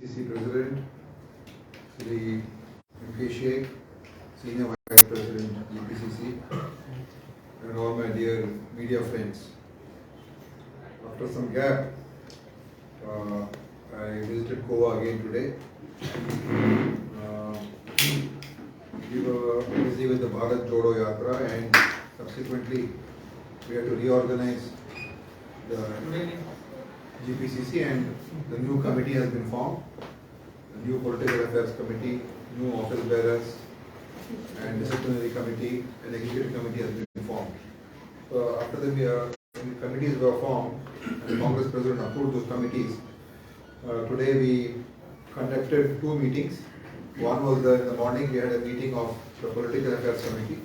GPCC President, Sri MP Sheikh, Senior Vice President, GPCC, and all my dear media friends. After some gap, I visited Goa again today. We were busy with the RDXGOA Yatra, and subsequently we had to reorganize the GPCC, and the new committee has been formed. The new political affairs committee, new office bearers, and disciplinary committee and executive committee has been formed. So after the committees were formed and the Congress President approved those committees, today we conducted two meetings. One was in the morning we had a meeting of the political affairs committee,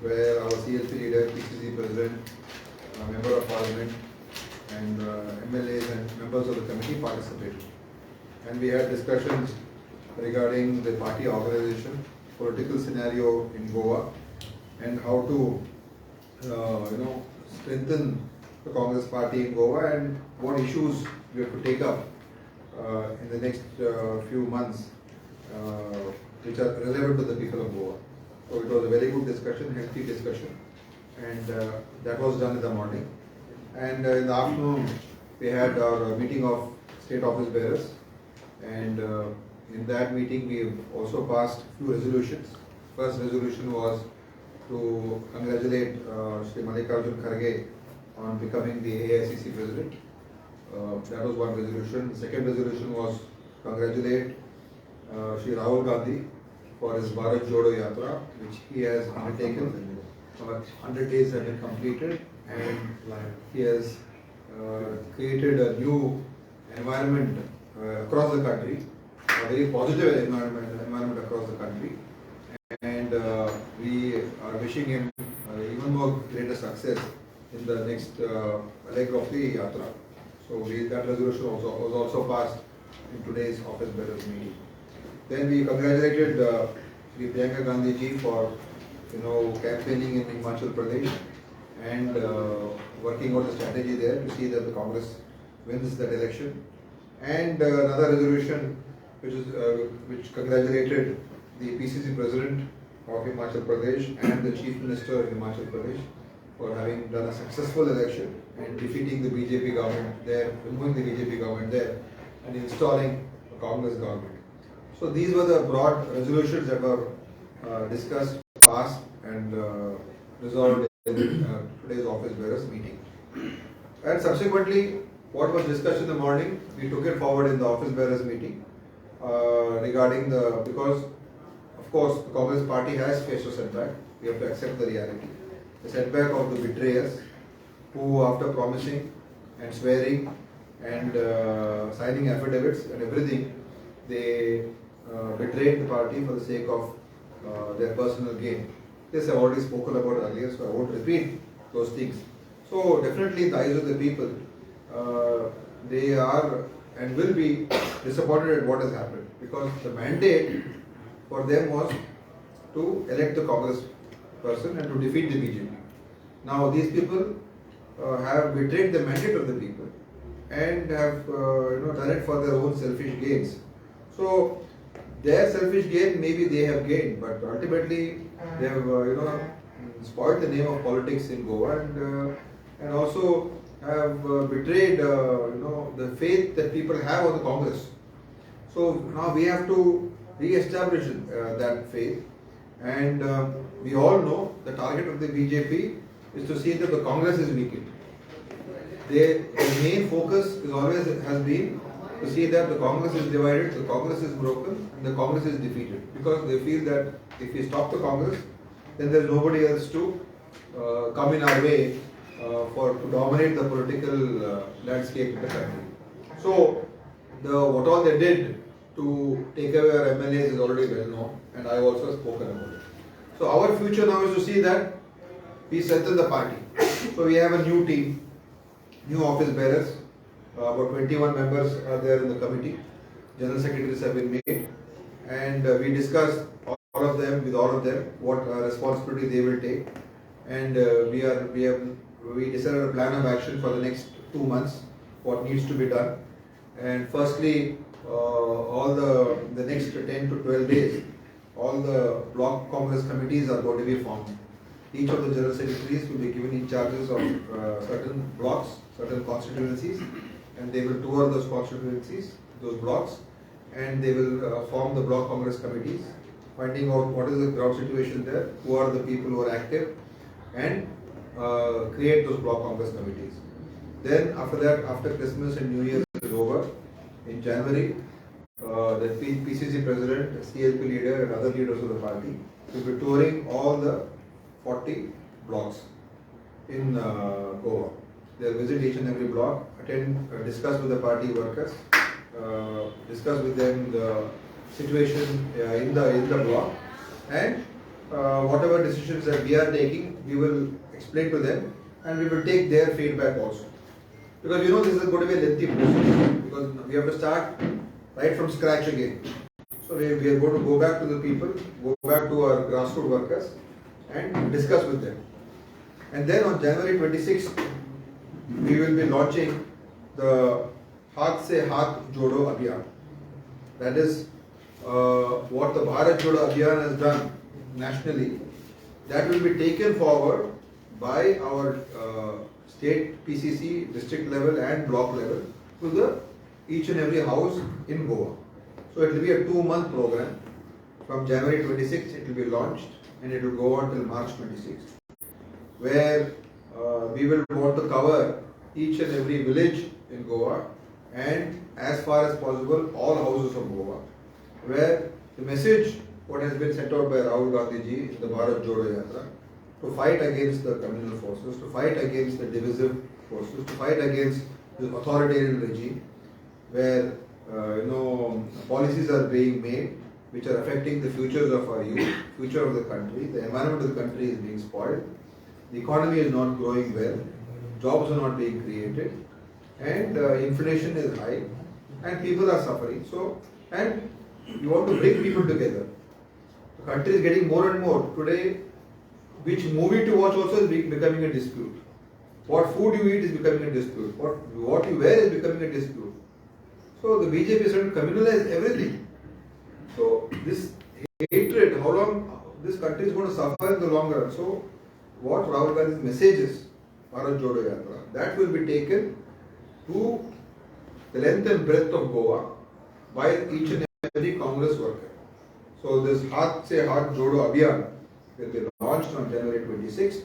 where our CLP leader, PCC President, Member of Parliament, and MLAs and members of the committee participated. And we had discussions regarding the party organization, political scenario in Goa, and how to strengthen the Congress party in Goa, and what issues we have to take up in the next few months which are relevant to the people of Goa. So it was a very good discussion, healthy discussion, and that was done in the morning. And in the afternoon, we had our meeting of state office bearers, and in that meeting we also passed a few resolutions. First resolution was to congratulate Sri Mallikarjun Kharge on becoming the AICC president. That was one resolution. The second resolution was congratulate Sri Rahul Gandhi for his RDXGOA Yatra, which he has undertaken. 100 days have been completed, and he has created a new environment across the country, a very positive environment across the country, and we are wishing him even more greater success in the next leg of the Yatra. So that resolution was also passed in today's office bearers meeting. Then we congratulated Sri Priyanka Gandhi ji for campaigning in Himachal Pradesh and working out the strategy there to see that the Congress wins that election. And another resolution which congratulated the PCC President of Himachal Pradesh and the Chief Minister of Himachal Pradesh for having done a successful election and defeating the BJP government there, removing the BJP government there, and installing a Congress government. So these were the broad resolutions that were discussed, passed, and resolved in today's office bearers meeting. And subsequently, what was discussed in the morning, we took it forward in the office bearers meeting regarding because of course the Congress party has faced a setback. We have to accept the reality. The setback of the betrayers who, after promising and swearing and signing affidavits and everything, they betrayed the party for the sake of their personal gain. This I've already spoken about earlier, so I won't repeat those things. So definitely in the eyes of the people, they are and will be disappointed at what has happened, because the mandate for them was to elect the Congress person and to defeat the BJP. Now these people have betrayed the mandate of the people and have done it for their own selfish gains. So their selfish gain, maybe they have gained, but ultimately they have spoiled the name of politics in Goa, and also have betrayed the faith that people have on the Congress. So now we have to re-establish that faith, and we all know the target of the BJP is to see that the Congress is weakened. Their main focus has been to see that the Congress is divided, the Congress is broken, and the Congress is defeated, because they feel that if we stop the Congress, then there is nobody else to come in our way to dominate the political landscape in the country. So what all they did to take away our MLAs is already well known, and I have also spoken about it. So our future now is to see that we strengthen the party. So we have a new team, new office bearers. About 21 members are there in the committee. General secretaries have been made, and we discussed all of them what responsibility they will take, and we decided a plan of action for the next 2 months, what needs to be done. And firstly, all the next 10 to 12 days, all the block Congress committees are going to be formed. Each of the general secretaries will be given in charges of certain blocks, certain constituencies, and they will tour those constituencies, those blocks, and they will form the block Congress committees, finding out what is the ground situation there, who are the people who are active, and create those block Congress committees. Then after that, after Christmas and New Year is over, in January, the PCC president, CLP leader and other leaders of the party will be touring all the 40 blocks in Goa. They'll visit each and every block, attend, discuss with the party workers, discuss with them the situation in the block, and whatever decisions that we are taking, we will explain to them, and we will take their feedback also. Because this is going to be a lengthy process, because we have to start right from scratch again. So we are going to go back to the people, go back to our grassroots workers and discuss with them. And then on January 26th, we will be launching the Haath Se Haath Jodo Abhiyan. That is what the Bharat Jodo Abhiyan has done nationally. That will be taken forward by our state PCC, district level and block level to the each and every house in Goa. So it will be a 2-month program. From January 26th it will be launched and it will go on till March 26th, where we will want to cover each and every village in Goa and as far as possible all houses of Goa, where the message what has been sent out by Rahul Gandhi ji in the Bharat Jodo Yatra to fight against the communal forces, to fight against the divisive forces, to fight against the authoritarian regime, where policies are being made which are affecting the futures of our youth, future of the country. The environment of the country is being spoiled. The economy is not growing well. Jobs are not being created, and inflation is high, and people are suffering. So, and you want to bring people together. The country is getting more and more today. Which movie to watch also is becoming a dispute. What food you eat is becoming a dispute. What you wear is becoming a dispute. So the BJP is trying to communalize everything. So this hatred, how long this country is going to suffer in the long run. So what Rahul Gandhi's message is, Bharat Jodo Yatra, that will be taken to the length and breadth of Goa by each and every Congress worker. So this Haath Se Haath Jodo Abhiyan will be launched on January 26th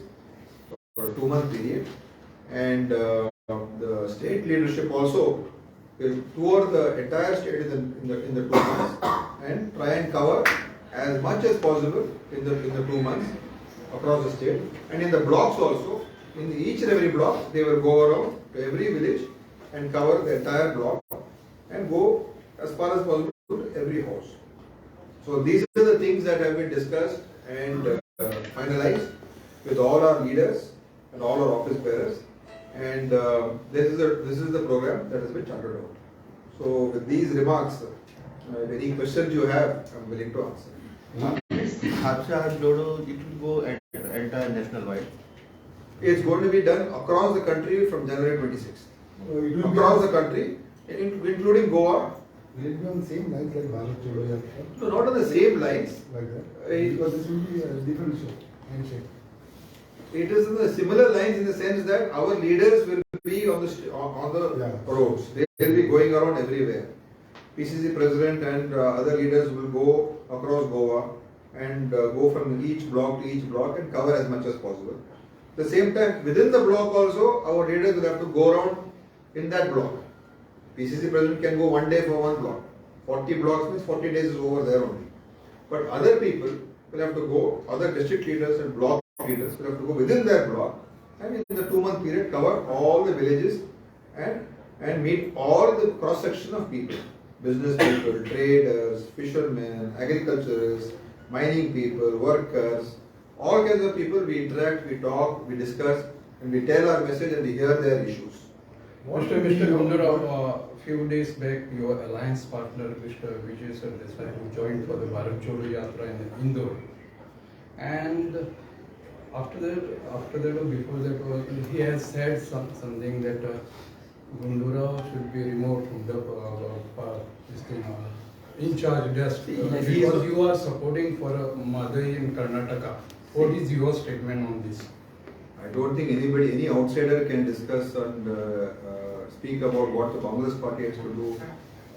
for a 2-month period, and the state leadership also will tour the entire state in the 2 months and try and cover as much as possible in the 2 months across the state, and in the blocks also. In each and every block, they will go around to every village and cover the entire block and go as far as possible to every house. So these are the things that have been discussed and finalized with all our leaders and all our office bearers, and this is the program that has been charted out. So with these remarks, any questions you have, I'm willing to answer. Haath Se Haath Jodo, it will go at entire national wide. It's going to be done across the country from January 26th. Across the country, including Goa. Will it be on the same lines like Bharat Jodo Yatra? No, not on the same lines. Like that? Because this will be a different handshake. It is in the similar lines in the sense that our leaders will be on the roads. They will be going around everywhere. PCC president and other leaders will go across Goa and go from each block to each block and cover as much as possible. At the same time, within the block also, our leaders will have to go around in that block. PCC president can go 1 day for one block. 40 blocks means 40 days is over there only. But other people will have to go, other district leaders and block leaders will have to go within that block and in the 2-month period cover all the villages and meet all the cross section of people. Business people, traders, fishermen, agriculturists, mining people, workers, all kinds of people. We interact, we talk, we discuss, and we tell our message and we hear their issues. Mr. Gundara, a few days back, your alliance partner, Mr. Vijay Sir Desai, who joined for the Bharat Jodo Yatra in Indore, and after that or before that, he has said something that Gundura should be removed from the this thing, Incharge desk Yes, because you are supporting for Madai in Karnataka. What is your statement on this? I don't think anybody, any outsider can discuss and speak about what the Congress party has to do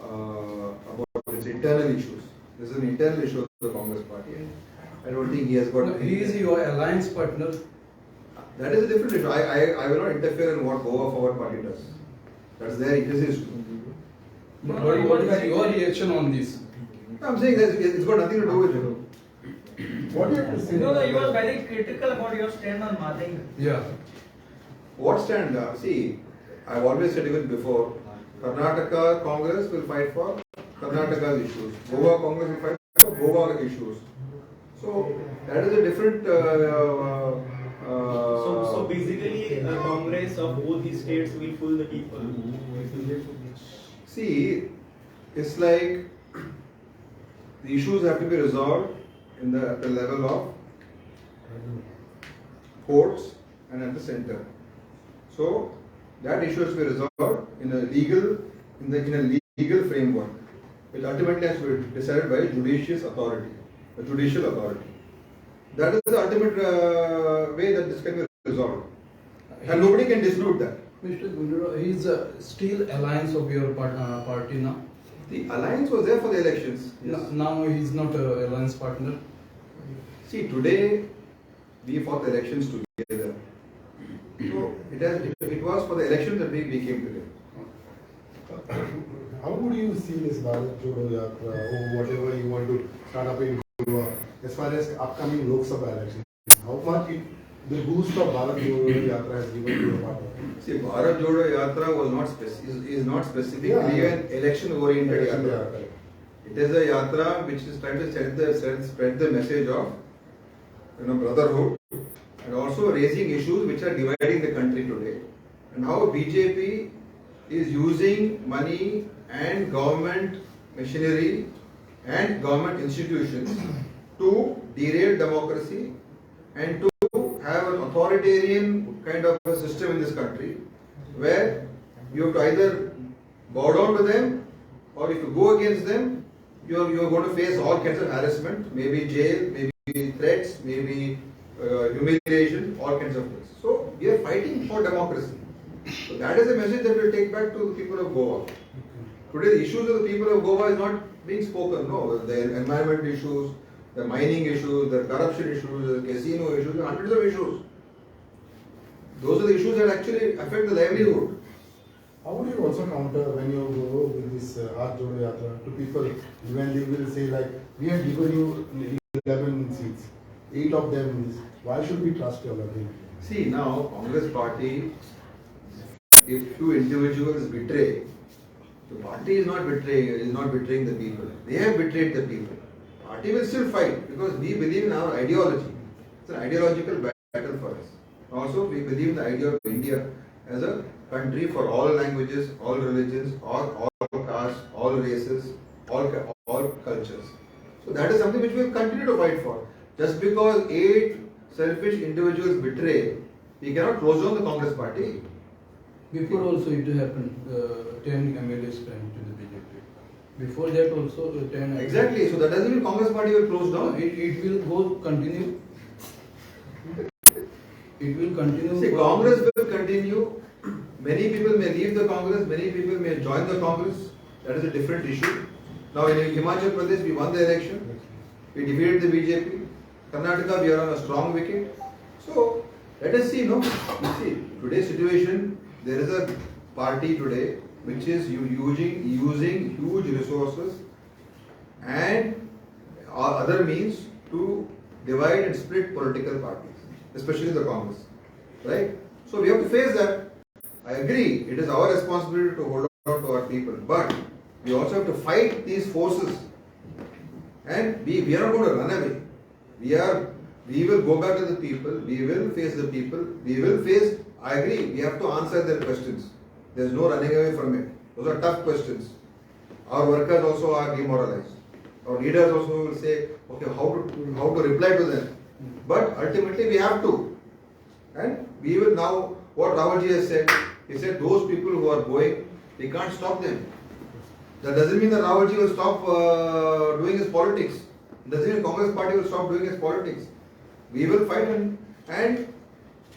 about its internal issues. This is an internal issue of the Congress party. I don't think he has got. No, he is your alliance partner. That is a different issue. I will not interfere in what Goa Forward Party does. That's their issue. But what is your reaction on this? I'm saying that it's got nothing to do with him. What do you have to say? No, you were very critical about your stand on Madai. Yeah. What stand? See, I've always said even before, Karnataka Congress will fight for Karnataka's issues. Goa Congress will fight for Goa issues. So that is a different. So basically, Congress of both the states will fool the people. See, it's like the issues have to be resolved at the level of courts and at the center. So that issue has to be resolved in a legal framework, which ultimately has to be decided by a judicial authority. That is the ultimate way that this can be resolved, and nobody can dispute that. Mr. Gundura, he is still alliance of your party now. The alliance was there for the elections. Now he is not a alliance partner. See, today we fought the elections together. So it was for the elections that we came together. How would you see this Bharat Jodo Yatra or whatever you want to start up in Goa as far as upcoming Lok Sabha elections? How much the boost of Bharat Jodo Yatra has given to your party? See, Bharat Jodo Yatra was not specifically an election-oriented yatra. It is a yatra which is trying to spread the message of brotherhood and also raising issues which are dividing the country today, and how BJP is using money and government machinery and government institutions to derail democracy and to have an authoritarian kind of a system in this country where you have to either bow down to them, or if you go against them, you are going to face all kinds of harassment, maybe jail, maybe threats, maybe humiliation, all kinds of things. So we are fighting for democracy. So that is a message that we will take back to the people of Goa. Today the issues of the people of Goa is not being spoken. No, the environment issues, the mining issues, the corruption issues, the casino issues, hundreds of issues. Those are the issues that actually affect the livelihood. How would you also counter when you go with this Bharat Jodo Yatra to people when they will say like, we have given you 11 seats, 8 of them, why should we trust your government? See, now Congress party, if few individuals betray, the party is not betraying the people. They have betrayed the people. Party will still fight because we believe in our ideology. It's an ideological battle for us. Also, we believe in the idea of India as a country for all languages, all religions, all castes, all races, all cultures. So that is something which we will continue to fight for. Just because 8 selfish individuals betray, we cannot close down the Congress party. Before also it happened, 10 MLAs went to the BJP. Before that also 10. Exactly. So that doesn't mean Congress party will close down. It will go continue. It will continue. See, Congress will continue. Many people may leave the Congress. Many people may join the Congress. That is a different issue. Now in Himachal Pradesh, we won the election. We defeated the BJP. Karnataka, we are on a strong wicket. So let us see. No, you see, today's situation. There is a party today which is using huge resources and other means to divide and split political parties, especially the Congress, right? So we have to face that. I agree, it is our responsibility to hold on to our people, but we also have to fight these forces, and we are not going to run away. We will go back to the people, we will face the people, we will face. I agree, we have to answer their questions. There is no running away from it. Those are tough questions. Our workers also are demoralized. Our leaders also will say, okay, how to reply to them. But ultimately we have to. And we will now, what Rahulji has said, He said those people who are going, we can't stop them. That doesn't mean that Rahulji will stop doing his politics. Doesn't mean Congress party will stop doing its politics. We will fight and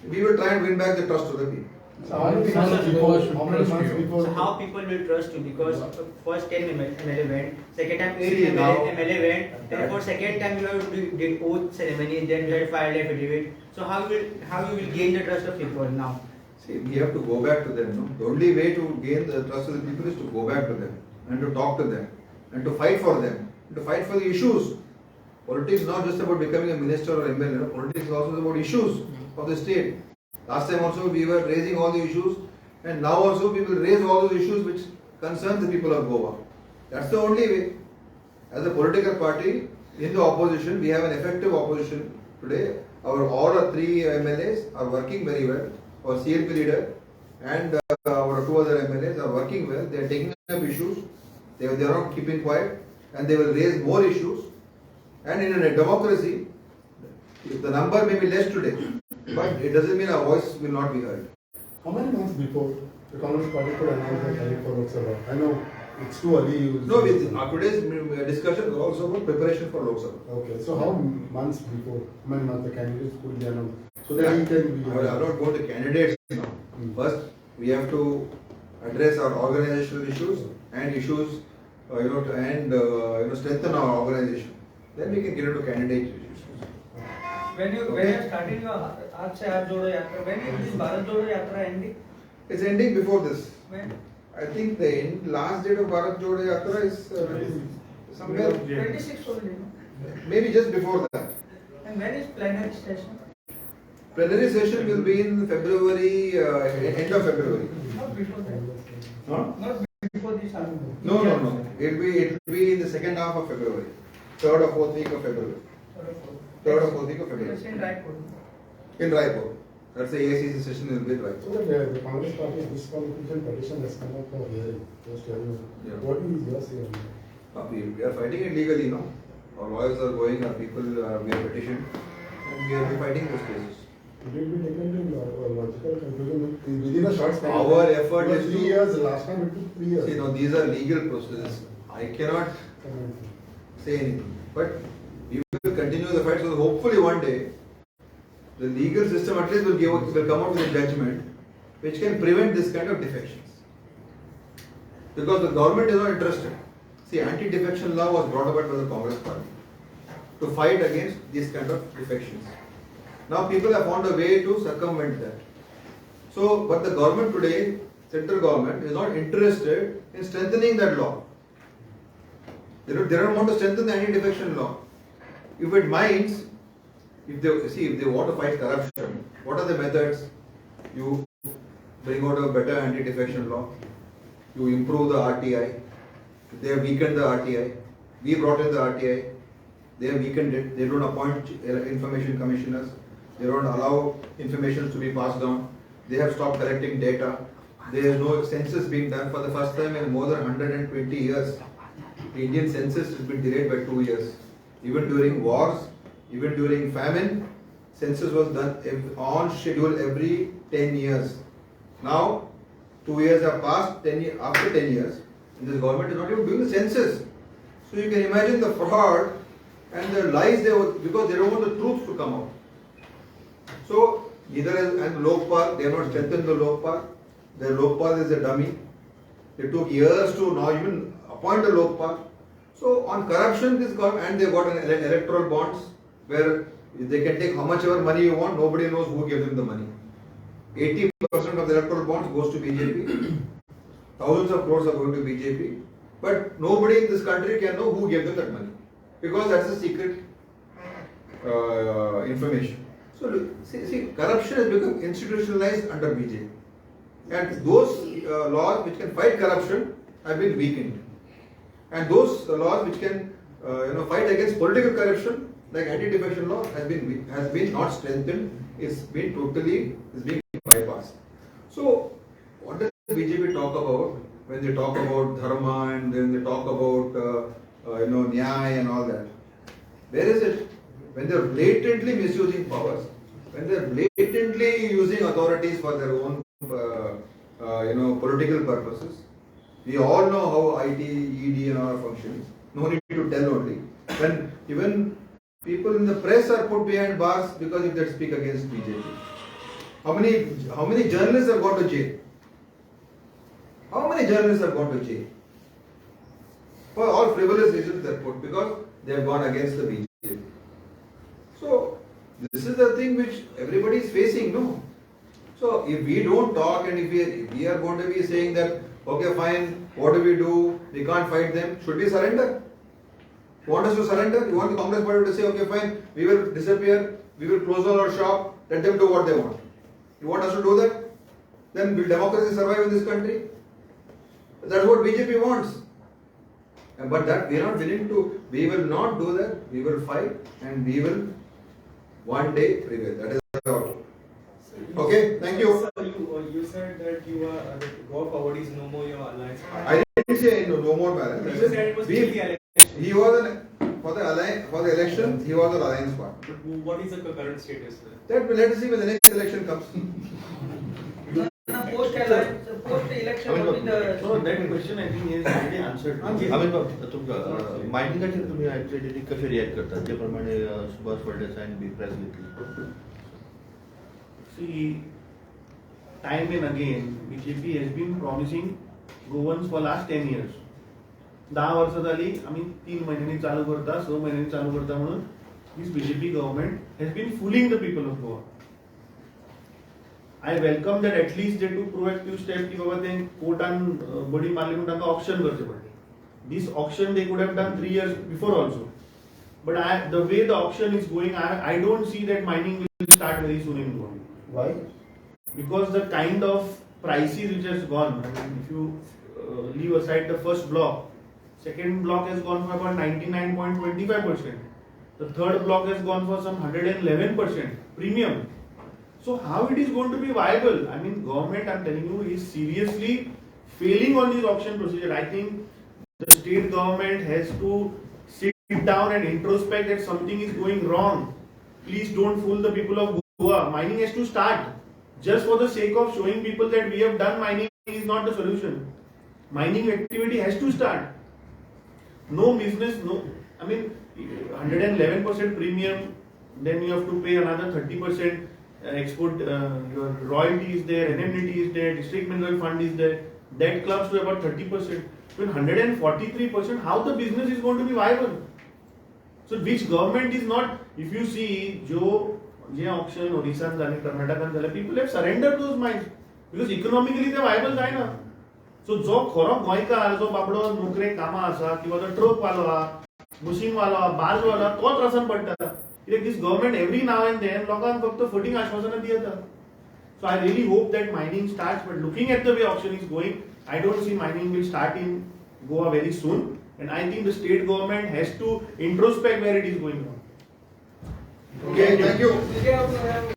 we will try and win back the trust of the people. So how many months before? How many months before? So how people will trust you? Because first time MLA went, second time See, now- MLA went, and for second time you have did oath ceremony, then you have filed affidavit. So how you will gain the trust of people now? See, we have to go back to them. No? The only way to gain the trust of the people is to go back to them and to talk to them and to fight for them, and to fight for the issues. Politics is not just about becoming a minister or MLA. No? Politics is also about issues of the state. Last time also we were raising all the issues, and now also we will raise all those issues which concern the people of Goa. That's the only way. As a political party in the opposition, we have an effective opposition today. All our three MLAs are working very well. Our CLP leader and our two other MLAs are working well. They are taking up issues. They are not keeping quiet, and they will raise more issues. And in a democracy, the number may be less today, but it doesn't mean our voice will not be heard. How many months before the Congress party could announce their candidate for Lok Sabha? I know it's too early. No, with today's discussion is also about preparation for Lok Sabha. Okay, so how months before? How many months the candidates could be announced? So that we can be. I will not go to candidates now. First, we have to address our organizational issues and issues, strengthen our organization. Then we can get into candidate issues. When you are starting your Aaj Se Hath Jodo Yatra, when is this Bharat Jodo Yatra ending? It's ending before this. When? I think the last date of Bharat Jodo Yatra is somewhere, 26 only. No? maybe just before that. And when is plenary session? Plenary session will be in February, end of February. Not before that. Huh? Not before this album. No. It will be in the second half of February. Third or fourth week of February. Third or fourth week of February. It's in Raipur. In Raipur. That's the AICC session will be in So Raipur. the Congress party disqualification petition has come up for hearing. Just tell you. Yeah. What is your say on that? We are fighting it legally now. Our lawyers are going, our people, we are petitioned, and we are fighting those cases. It will be taken to logical conclusion within a short span. Our effort It was is 3 to- years. Last time it took 3 years. See, now these are legal processes. I cannot say anything. But we will continue the fight. So hopefully one day, the legal system at least will come out with a judgment which can prevent this kind of defections. Because the government is not interested. See, anti-defection law was brought about by the Congress party to fight against these kind of defections. Now people have found a way to circumvent that. So, but the government today, central government, is not interested in strengthening that law. They don't want to strengthen the anti-defection law. If it minds, if they want to fight corruption, what are the methods? You bring out a better anti-defection law. You improve the RTI. They have weakened the RTI. We brought in the RTI. They have weakened it. They don't appoint information commissioners. They don't allow information to be passed on. They have stopped collecting data. There is no census being done for the first time in more than 120 years. The Indian census has been delayed by 2 years. Even during wars, even during famine, census was done on schedule every 10 years. Now, 2 years have passed, after 10 years, and this government is not even doing the census. So you can imagine the fraud and the lies because they don't want the truth to come out. So, and Lokpal, they have not strengthened the Lokpal. The Lokpal is a dummy. They took years to now even appoint a Lokpal. So on corruption, this government, and they got an electoral bonds where they can take how much ever money you want, nobody knows who gave them the money. 80% of the electoral bonds goes to BJP. Thousands of crores are going to BJP. But nobody in this country can know who gave them that money. Because that's a secret information. So see, corruption has become institutionalized under BJP. And those laws which can fight corruption have been weakened. And those laws which can fight against political corruption, like anti-defection law, has been not strengthened. It's being bypassed. So what does BJP talk about when they talk about dharma and then they talk about nyaya and all that? Where is it? When they're blatantly misusing powers, when they're blatantly using authorities for their own political purposes. We all know how IT, ED and all functions. No need to tell only. When even people in the press are put behind bars because if they speak against BJP. How many journalists have gone to jail? How many journalists have gone to jail? For all frivolous reasons they are put because they have gone against the BJP. So this is the thing which everybody is facing, no? So if we don't talk and if we are going to be saying that, okay fine, what do? We can't fight them. Should we surrender? You want us to surrender? You want the Congress party to say, okay fine, we will disappear, we will close all our shop, let them do what they want. You want us to do that? Then will democracy survive in this country? That's what BJP wants. But that we are not willing to, we will not do that, we will fight and we will one day prevail. That is all. Okay, thank you. Sir, you said that you are go forward is no more your alliance partner. I didn't say no more balance. You said it was still the election. He was for the election, he was an alliance partner. But what is the current status there? That let us see when the next election comes. Post election No, that question I think is already answered. तुमका मायनिंगाचेर तुम्ही actually कसे react करतात ज्याप्रमाणे सुभाष फळदेसाई आणि B price घेतली. See, time and again, BJP has been promising Goans for last 10 years. 10 वर्ष झाली आम्ही 3 महिन्यांनी चालू करता 6 महिन्यांनी चालू करता म्हणून this BJP government has been fooling the people of Goa. I welcome that at least they took proactive steps की बाबा ते कोर्ट and बडी मारली म्हणून तांका ऑक्शन करचे पडले. This auction they could have done 3 years before also. But the way the auction is going, I don't see that mining will start very soon in Goa. Why? Because the kind of prices which has gone, I mean, if you leave aside the first block, second block has gone for about 99.25%. The third block has gone for some 111% premium. So how it is going to be viable? I mean, government, I'm telling you, is seriously failing on this auction procedure. I think the state government has to sit down and introspect that something is going wrong. Please don't fool the people of Goa. Mining has to start. Just for the sake of showing people that we have done mining is not the solution. Mining activity has to start. No business, no. I mean, 111% premium, then you have to pay another 30% export, your royalty is there, indemnity is there, district mineral fund is there. That clubs to about 30%. When 143%, how the business is going to be viable? So which government is not, if you see, J auction, Odisha and Karnataka, people have surrendered those mines because economically they viable जायना. So जो खरो गोंयकार जो बाबडो नोकरेक कामा आसा किंवा तो truck वालो आहा मशीन वालो आहा बार्ज वालो आहा तो त्रासान पडटा कित्याक this government every now and then लोकांक फक्त फटींग आश्वासनां दिता. So I really hope that mining starts, but looking at the way auction is going, I don't see mining will start in Goa very soon, and I think the state government has to introspect where it is going on. Okay, thank you.